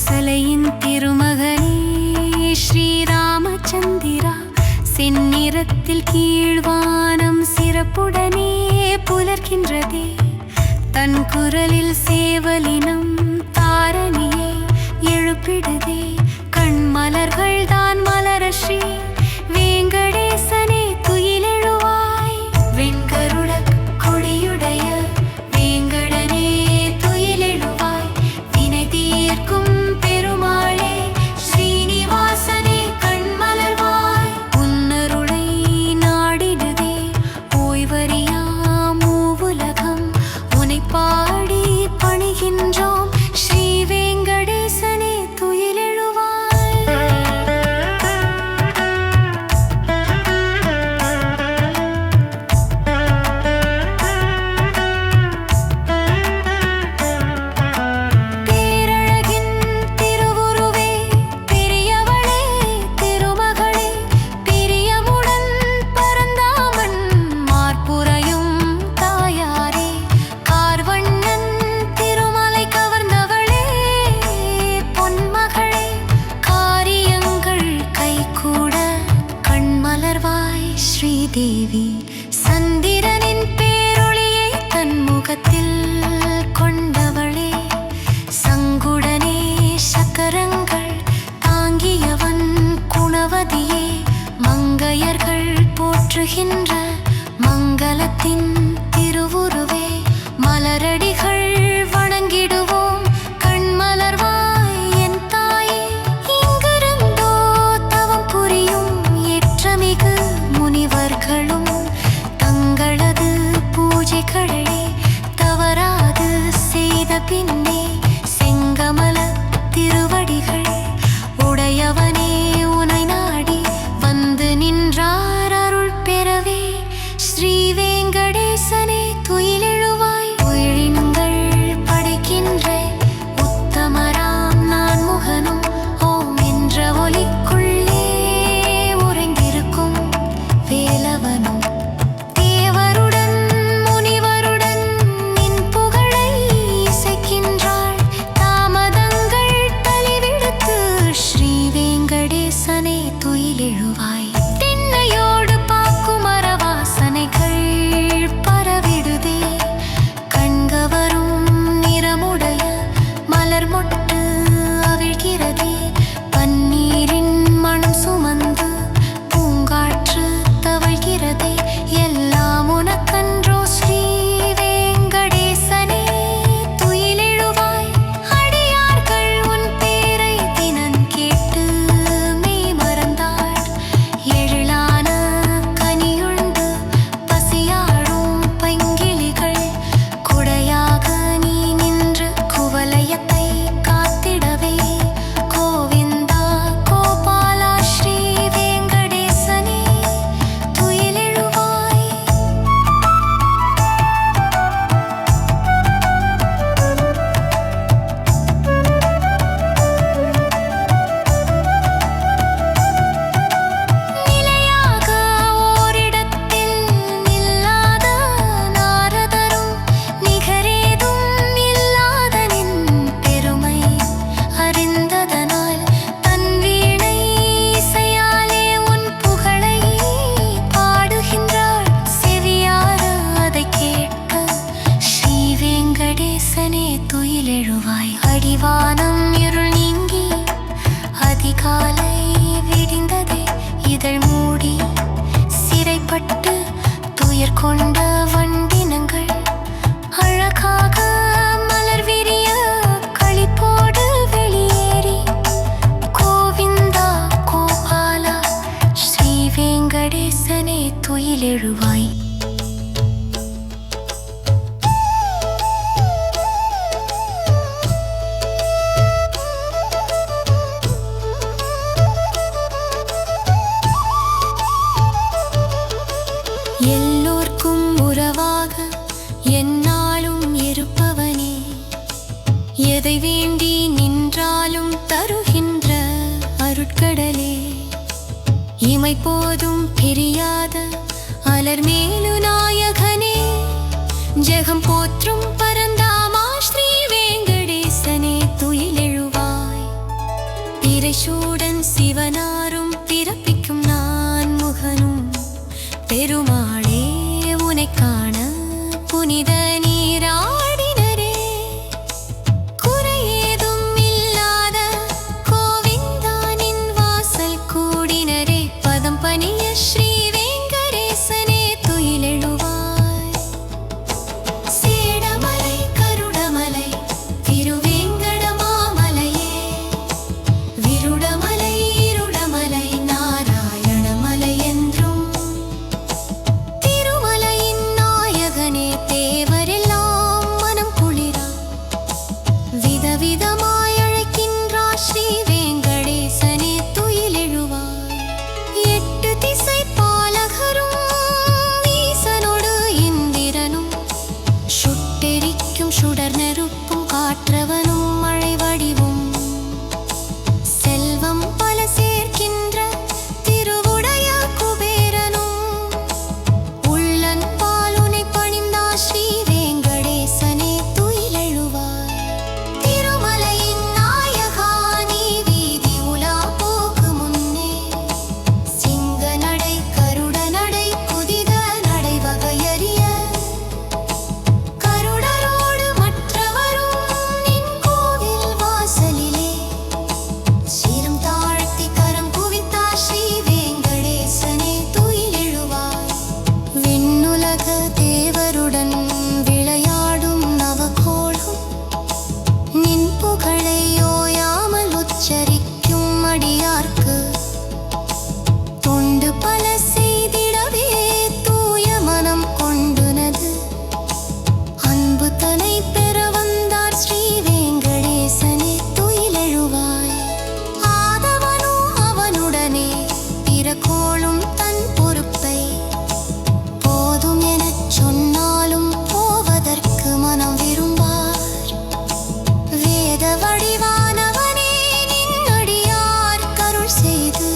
கோசலையின் திருமகனே ஸ்ரீராமச்சந்திரா, செந்நிறத்தில் கீழ்வானம் சிறப்புடனே புலர்கின்றதே. தன் குரலில் சேவலினம் தாரணியை எழுப்பிடுதே. கண்மலர்கள் தான் மலர ஸ்ரீ வேங்கடேசனே துயிலெழுவாய். வெண்கருட கொடியுடைய வேங்கடனே துயிலெழுவாய். வினை தீர்க்கும் பெருமாளே ஸ்ரீனிவாசனே கண்மலர்வாய். உன்னருளை நாடிடுதே ஓய்வறியா மூவுலகம், உனை பாடி பணிகின்றோம் ஸ்ரீ வேங்கடேசனே துயிலெழுவாய். பேரழகின் திருவுருவே பெரியவளே திருமகளே, பிரியமுடன் பரந்தாமன் மார்புரையும் தாயாரே. கார்வண்ணன் திருமலை கவர்ந்தவளே பொன்மகளே, காரியங்கள் கைகூட கண்மலர்வாய் ஸ்ரீதேவி. சந்திரனின் பேரொளியை தன் முகத்தில் கொண்டவளே, சங்குடனே சக்கரங்கள் தாங்கியவன் குணவதியே. மங்கையர்கள் போற்றுகின்ற மங்களத்தின் திருவுருவே, மலரடிகள் வணங்கிடுவோம் கண்மலர்வாய் என் தாயே. இங்கிருந்தோ தவம் புரியும் ஏற்றமிகு முனிவர்களும் தங்களது பூஜைகளை தவறாது செய்த பின்னே செங்கமல திருவடிகள் உடையவனே உனை நாடி வந்து நின்றார் அருள் பெறவே. ஸ்ரீ வேங்கடேசனே துயிலெழுவாய். உயிரினங்கள் படைக்கின்ற உத்தமராம் நான் முகனும் ஓம் என்ற ஒலிக்குள்ளே உறைந்திருக்கும் வேலவனும், தேவருடன் முனிவருடன் நின் புகழை இசைக்கின்றாள். தாமதங்கள் தலிவிடுத்து ஸ்ரீ வேங்கடேசனே துயிலெழுவாய். தென்னையோடு பாக்கும் அரவாசனைகள் பரவிடுதே. கண்கவரும் நிறமுடைய மலர் மொட்டு அவிழ்கிறதே. பன்னீரின் மனம் சுமந்து பூங்காற்று தவழ்கிறதே. எல்லாம் உனக்கன்றோ ஸ்ரீ வேங்கடேசனே துயிலெழுவாய். அடியார்கள் உன் பேரை தினம் கேட்டு மெய் மறந்தாள். எழிலான கனியுண்டு பசியாடும் பைங்கிளிகள், குடையாக நீ நின்று குவலயத்தை காத்திடவே. கோவிந்தா கோபாலா ஸ்ரீ வேங்கடேசனே துயிலெழுவாய். நிலையாக ஓரிடத்தில் நில்லாத நாரதரும், நிகரேதும் இல்லாத நின் பெருமை அறிந்ததனால் தன் வீணை இசையாலே உன் புகழை பாடுகின்றாள். செவியார அதைக் கேட்க ஸ்ரீ வேங்கடேசனே துயிலெழுவாய். அடிவானம் இருள் நீங்கி அதிகாலை விடிந்ததே. இதழ் மூடி சிறைப்பட்டு துயர் கொண்ட வண்டினங்கள் அழகாக மலர் விரிய களிப்போடு வெளியேறி. கோவிந்தா கோபாலா ஸ்ரீ வேங்கடேசனே துயிலெழுவாய். எல்லோர்க்கும் உறவாக எந்நாளும் இருப்பவனே, எதை வேண்டி நின்றாலும் தருகின்ற அருட்கடலே. இமை போதும் பிரியாத அலர் மேலு நாயகனே, ஜெகம் போற்றும் பரந்தாமா ஸ்ரீ வேங்கடேசனே துயிலெழுவாய். திரைசூடன் சிவனாரும் பிறப்பிக்கும் நான் முகனும் பெருமாளே உனை காண புனித நீராடினரே. குறையேதும் இல்லாத கோவிந்தானின் வாசல் கூடினரே. பதம் பணிய ஸ்ரீ வெங்கடேசனே துயிலெழுவாய். சேடமலை கருடமலை திருவேங்கட மாமலையே, விருடமலை இருடமலை நாராயணமலை என்றும் திருமலையின் நாயகனே தேவரெல்லாம் மனம் குளிர விதவிதமாய் அழைக்கின்றார் ஸ்ரீ வெங்கடேசனே துயிலெழுவாய். எட்டு திசை பாலகரும் ஈசனோடு இந்திரனும் சுட்டெரிக்கும் சுடர் நெருப்பும் காற்றவனும் மழை வடிவும் செல்வம் பல சேர்க்கின்ற திருவுடைய குபேரனும் உள்ளன் பாலுனை பணிந்தார் ஸ்ரீ வெங்கடேசனே துயிலெழுவாய். திருமலையின் நாயகா நீ வீதி உலா போக்கு முன்னே சிங்க நடை கருட நடை குதித நடை வகையறிய கருடரோடு மற்றவரும் நின் கோவில் வாசலிலே சீரம் தாழ்த்தி கரம் குவித்தார் ஸ்ரீ வெங்கடேசனே துயிலெழுவாய். விண்ணுலக தேவருடன் விளையாடும் நவகோளும் நின் புகழை ஓயாமல் உச்சரிக்கும் அடியார்க்கு தொண்டு பல செய்திடவே தூய மனம் கொண்டுனது அன்பு தனை பெற வந்தார் ஸ்ரீ வெங்கடேசனே துயிலெழுவாய். ஆதவனோ அவனுடனே பிறகோளும் தன் பொறுப்பை போதும் எனச் சொன்னாலும் போவதற்கு மனம் விரும்பார். வேத வடிவானவனே நின் அடியார் கருள் செய்து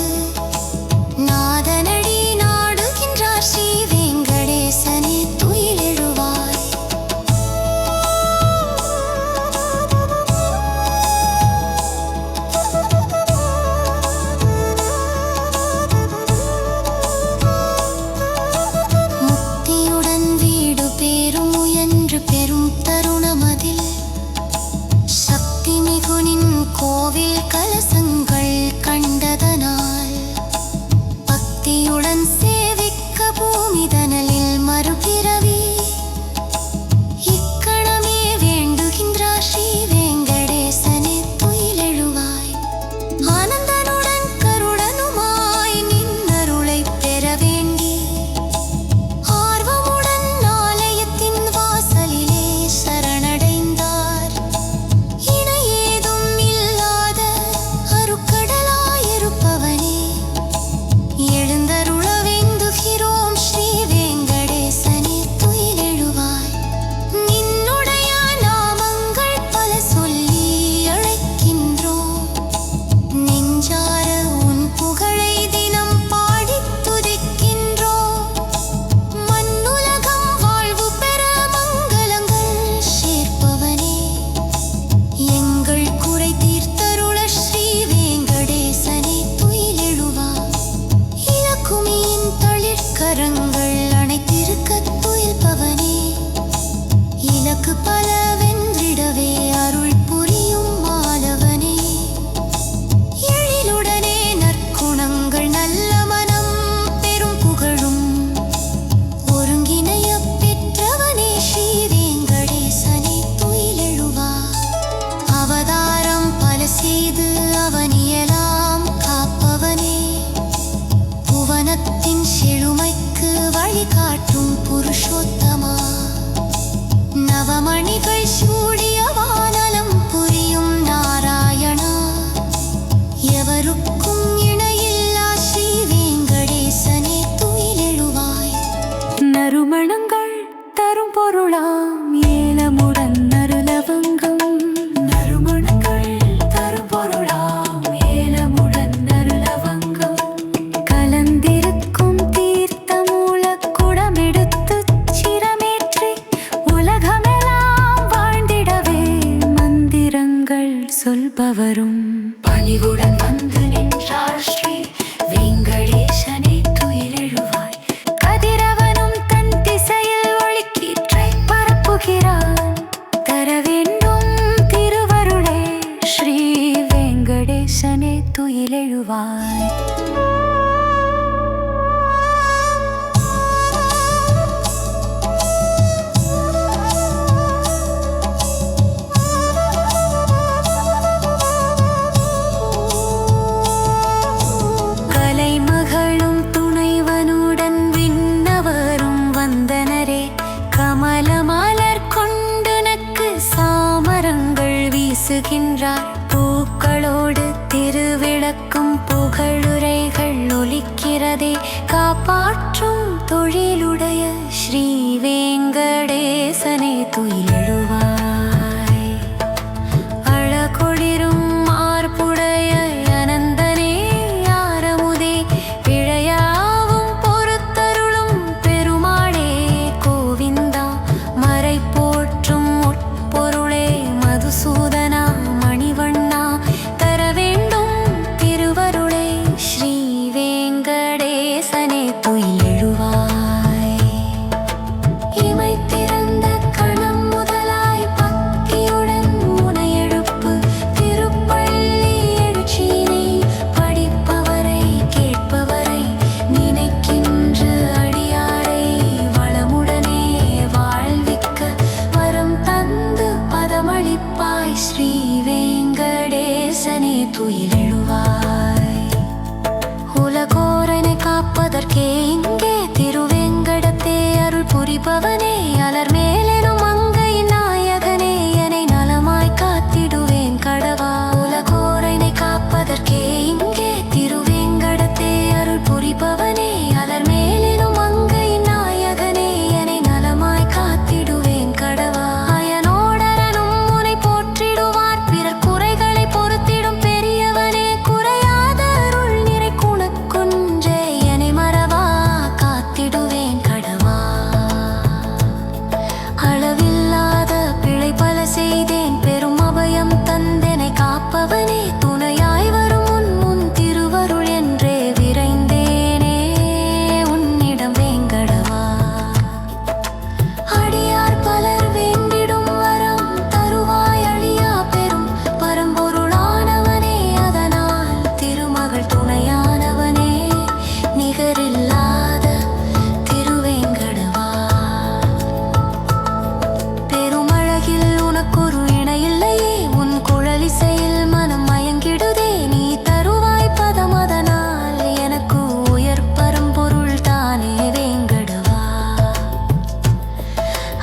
நாதனடி நாடுகின்றார் ஸ்ரீ வெங்கடேசனே துயிலெழுவாய். முக்தியுடன் வீடு பேரும் முயன்று பெரும் தருணமதில் சக்தி மிகுனின் கோவில் கலசங்கள் கண்டதனால் பக்தியுடன் சேவிக்க பூமிதனலில் மறுபிறவி இக்கணமே வேண்டுகின்றார் ஸ்ரீ வெங்கடேசனே துயிலெழுவாய். ஆனந்தனுடன் கருடனுமாய் நின் அருளைப் பெற வேண்டி ஆர்வமுடன் ஆலயத்தின் வாசலிலே சரணடைந்தார். இணையேதும் இல்லாத வரும் பணிவுடன் வந்து நின்றார் ஸ்ரீ வெங்கடேசனே துயிலெழுவாய். கதிரவனும் தன் திசையில் ஒளிக்கீற்றை பரப்புகிறான். தர வேண்டும் திருவருளே ஸ்ரீ வெங்கடேசனே துயிலெழுவாய். பூக்களோடு திருவிளக்கும் புகழுரைகள் ஒலிக்கிறதே. காப்பாற்றும் தொழிலுடைய ஸ்ரீ வெங்கடேசனே துயிலெழுவாய். அழகொளிரும் மார்புடைய அனந்தனே ஆரமுதே. பிழையாவும் பொறுத்தருளும் பெருமாளே கோவிந்தா. மறை போற்றும் உட்பொருளே மதுசூதனா மணிவண்ணா. தர வேண்டும் திருவருளே ஸ்ரீ வெங்கடேசனே துயிலெழுவாய். இமை திறந்த கணம் முதலாய் பக்தியுடன் முனை எழுப்பு. திருப்பள்ளி எழுச்சியினை படிப்பவரை கேட்பவரை நினைக்கின்ற அடியாரை வளமுடனே வாழ்விக்க வரம் தந்து பதமளிப்பாய் ஸ்ரீ வெங்கடேசனே துயிலெழுவாய். உலகோரனை காப்பதற்கே இங்கே திருவேங்கடத்தே அருள் புரிபவனே. அலர் மேலெனும் மங்கையின் நாயகனே என்னை நலமாய் காத்திடுவேன் கடவா. உலகோரனை காப்பதற்கே இங்கே திருவேங்கடத்தே அருள் புரிபவனே. அலர் மேலெனும் மங்கையின் நாயகனே என்னை நலமாய் காத்திடுவேன் கடவா. அயனோடரனும் உனை போற்றிடுவார். பிறர் குறைகளை பொறுத்திடும் பெரியவனே. குறையாத அருள் நிறை குணக்குன்றே என்னை மறவா காத்திடுவேன் கடவா. அளவில்லாத பிழை பல செய்தேன். பெரும் அபயம் தந்தெனை காப்பவனே. துணையாய் வரும் உன் திருவருள் என்றே விரைந்தேனே உன்னிடம் வேங்கடவா. அடியார் பலர் வேண்டிடும் வரம் தருவாய். அழியா பெரும் பரம்பொருளானவனே. அதனால் திருமகள் துணையானவனே. நிகரில்லாத திருவேங்கடவா. பெருமழகில் உனக்கொரு இணையில்லையே. உன் குழலிசையில் மனம் மயங்கிடுதே. நீ தருவாய் பதம் அதனால் எனக்கு உயர் பரம்பொருள் தானே வேங்கடவா.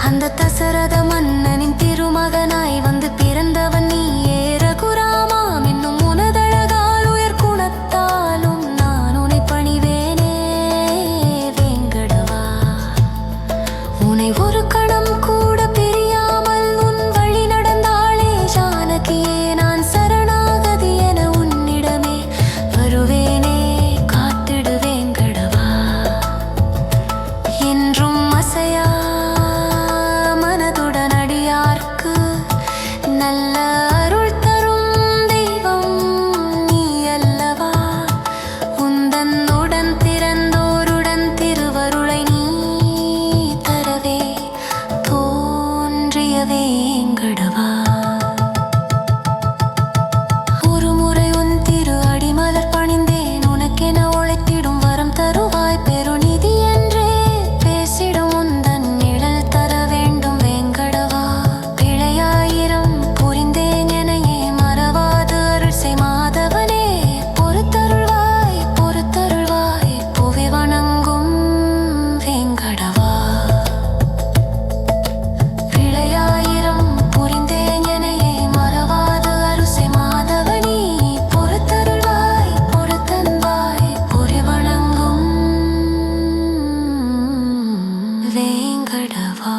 அந்த தசரத மன்னனின் திருமகனாய் வந்து பிறந்தவன் நீயே ரகுராமா. இன்னும் உனதழகால் உயர் குணத்தாலும் நான் உனை பணிவேனே வேங்கடவா. உனை ஒரு கணம் கூட பிரியாமல் உன் வழி நடந்தாளே ஜானகியே. நான் சரணாகதி என உன்னிடமே வருவேனே காத்திடுவேன் கடவா. என்றும் அசையா மனதுடன் அடியார்க்கு நல்ல அருள் தரும் தெய்வம் நீ அல்லவா. உந்தன் உடன் திறந்தோருடன் திருவருளை நீ தரவே தோன்றிய வேங்கடவா. ஒரு முறை உன் திரு அடிமலர் பணிந்தேன். உனக்கென உழைத்திடும் வரம் தருவாய். பெருநிதி என்றே பேசிடும் உந்தன் நிழல் தர வேண்டும் வேங்கடவா. பிழையாயிரம் புரிந்தேன் எனையே மறவாது அருள் செய் மாதவனே. பொறுத்தருள்வாய் பொறுத்தருள்வாய் புவி வணங்கும் வேங்கடவா. பிழையாயிரம் புரிந்தேன் எனையே மறவாது அருள் செய் மாதவனே. பொறுத்தருள்வாய் பொறுத்தன்வாய் புரி வணங்கும் வேங்கடவா.